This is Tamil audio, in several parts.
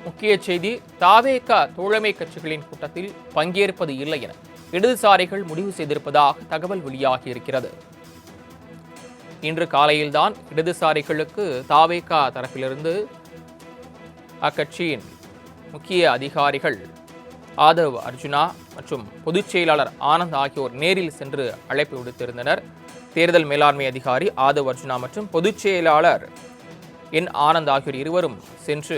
முக்கிய செய்தி தாவேக தோழமை கட்சிகளின் கூட்டத்தில் பங்கேற்பது இல்லை என இடதுசாரிகள் முடிவு செய்திருப்பதாக தகவல் வெளியாகியிருக்கிறது. இன்று காலையில்தான் இடதுசாரிகளுக்கு தாவேக தரப்பிலிருந்து அக்கட்சியின் முக்கிய அதிகாரிகள் ஆதவ் அர்ஜுனா மற்றும் பொதுச் செயலாளர் ஆனந்த் ஆகியோர் நேரில் சென்று அழைப்பு விடுத்திருந்தனர். தேர்தல் மேலாண்மை அதிகாரி ஆதவ் அர்ஜுனா மற்றும் பொதுச் செயலாளர் என் ஆனந்த் ஆகியோர் இருவரும் சென்று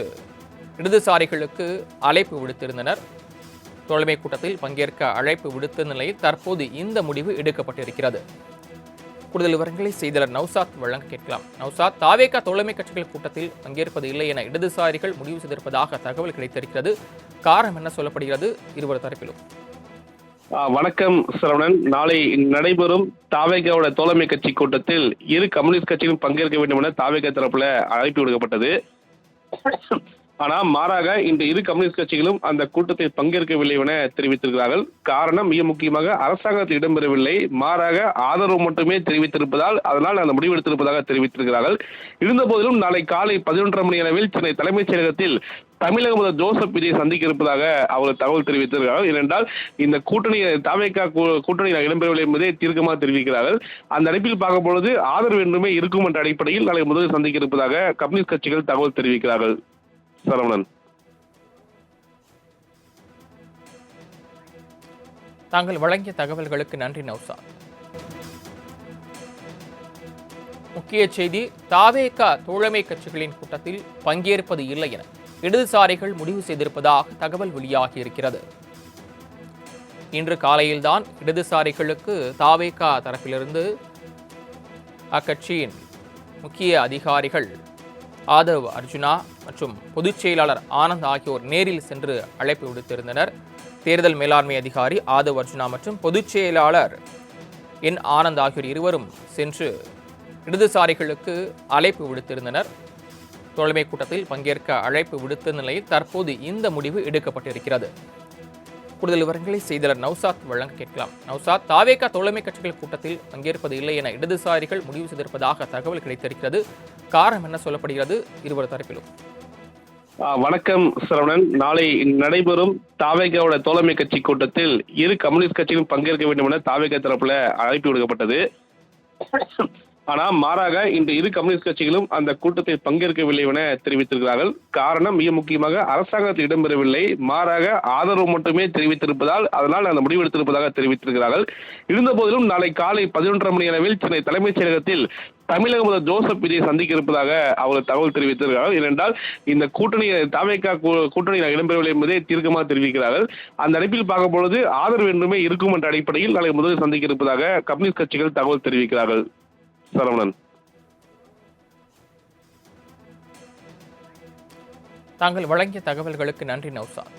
இடதுசாரிகளுக்கு அழைப்பு விடுத்திருந்தனர். தோழமை கூட்டத்தில் பங்கேற்க அழைப்பு விடுத்த நிலையில் தற்போது இந்த முடிவு எடுக்கப்பட்டிருக்கிறது. கூடுதல் விவரங்களை செய்தியாளர் நௌசாத் வழங்க கேட்கலாம். நௌசாத், தாவேக தோழமை கட்சிகள் கூட்டத்தில் பங்கேற்பது இல்லை என இடதுசாரிகள் முடிவு செய்திருப்பதாக தகவல் கிடைத்திருக்கிறது. காரணம் என்ன சொல்லப்படுகிறது இருவர் தரப்பிலும்? வணக்கம் சரவணன். நாளை நடைபெறும் தாவேகாவோட தோழமை கட்சி கூட்டத்தில் இரு கம்யூனிஸ்ட் கட்சிகளும் பங்கேற்க வேண்டும் என தாவேகா தரப்புல அழைப்பு விடுக்கப்பட்டது. ஆனா மாறாக இந்த இரு கம்யூனிஸ்ட் கட்சிகளும் அந்த கூட்டத்தில் பங்கேற்கவில்லை என தெரிவித்திருக்கிறார்கள். காரணம் மிக முக்கியமாக அரசாங்கத்தில் இடம்பெறவில்லை, மாறாக ஆதரவு மட்டுமே தெரிவித்திருப்பதால் அதனால் அந்த முடிவு எடுத்திருப்பதாக தெரிவித்திருக்கிறார்கள். இருந்த போதிலும் நாளை காலை 11:30 மணி அளவில் சென்னை தலைமைச் செயலகத்தில் தமிழக முதல்வர் ஜோசப் விஜய் சந்திக்க இருப்பதாக அவர் தகவல் தெரிவித்திருக்கிறார்கள். ஏனென்றால் இந்த கூட்டணி தாவேகா கூட்டணியில் இடம்பெறவில்லை என்பதை தீர்க்கமாக தெரிவிக்கிறார்கள். அந்த அடிப்பில் பார்க்கும் பொழுது ஆதரவு என்றுமே இருக்கும் என்ற அடிப்படையில் நாளை முதலில் சந்திக்க இருப்பதாக கம்யூனிஸ்ட் கட்சிகள் தகவல் தெரிவிக்கிறார்கள். சரவணன், தாங்கள் வழங்கிய தகவல்களுக்கு நன்றி நௌசாத். முக்கிய செய்தி தாவேக தோழமை கட்சிகளின் கூட்டத்தில் பங்கேற்பது இல்லை என இடதுசாரிகள் முடிவு செய்திருப்பதாக தகவல் வெளியாகியிருக்கிறது. இன்று காலையில்தான் இடதுசாரிகளுக்கு தாவேக தரப்பிலிருந்து அக்கட்சியின் முக்கிய அதிகாரிகள் ஆதவ் அர்ஜுனா மற்றும் பொதுச் செயலாளர் ஆனந்த் ஆகியோர் நேரில் சென்று அழைப்பு விடுத்திருந்தனர். தேர்தல் மேலாண்மை அதிகாரி ஆதவ் அர்ஜுனா மற்றும் பொதுச் செயலாளர் என் ஆனந்த் ஆகியோர் இருவரும் சென்று இடதுசாரிகளுக்கு அழைப்பு விடுத்திருந்தனர். தோழமை கூட்டத்தில் பங்கேற்க அழைப்பு விடுத்த நிலையில் தற்போது இந்த முடிவு எடுக்கப்பட்டிருக்கிறது. கூடுதல் விவரங்களை செய்தியாளர் நௌசாத் வழங்க கேட்கலாம். நௌசாத், தாவேக தோழமை கட்சிகள் கூட்டத்தில் பங்கேற்பது இல்லை என இடதுசாரிகள் முடிவு செய்திருப்பதாக தகவல் கிடைத்திருக்கிறது. காரணம் என்ன சொல்லப்படுகிறது இருவர் தரப்பிலும்? வணக்கம் சரவணன். நாளை நடைபெறும் தாவேகாவோட தோழமை கட்சி கூட்டத்தில் இரு கம்யூனிஸ்ட் கட்சிகளும் பங்கேற்க வேண்டும் என தாவேகா தரப்புல அழைப்பு விடுக்கப்பட்டது. ஆனா மாறாக இந்த இரு கம்யூனிஸ்ட் கட்சிகளும் அந்த கூட்டத்தில் பங்கேற்கவில்லை என தெரிவித்திருக்கிறார்கள். காரணம் மிக முக்கியமாக அரசாங்கத்தில் இடம்பெறவில்லை, மாறாக ஆதரவு மட்டுமே தெரிவித்திருப்பதால் அதனால் அந்த முடிவு எடுத்திருப்பதாக தெரிவித்திருக்கிறார்கள். இருந்த போதிலும் நாளை காலை 11:30 மணி அளவில் சென்னை தலைமைச் செயலகத்தில் தமிழக முதல்வர் ஜோசப் விஜய் சந்திக்க இருப்பதாக அவர் தகவல் தெரிவித்திருக்கிறார்கள். ஏனென்றால் இந்த கூட்டணி தாவேகா கூட்டணியில் இடம்பெறவில்லை என்பதை தீர்க்கமாக தெரிவிக்கிறார்கள். அந்த அடிப்பில் பார்க்கும் பொழுது ஆதரவு என்றுமே இருக்கும் என்ற அடிப்படையில் நாளை முதலில் சந்திக்க இருப்பதாக கம்யூனிஸ்ட் கட்சிகள் தகவல் தெரிவிக்கிறார்கள். சரவணன், தாங்கள் வழங்கிய தகவல்களுக்கு நன்றி நௌசாத்.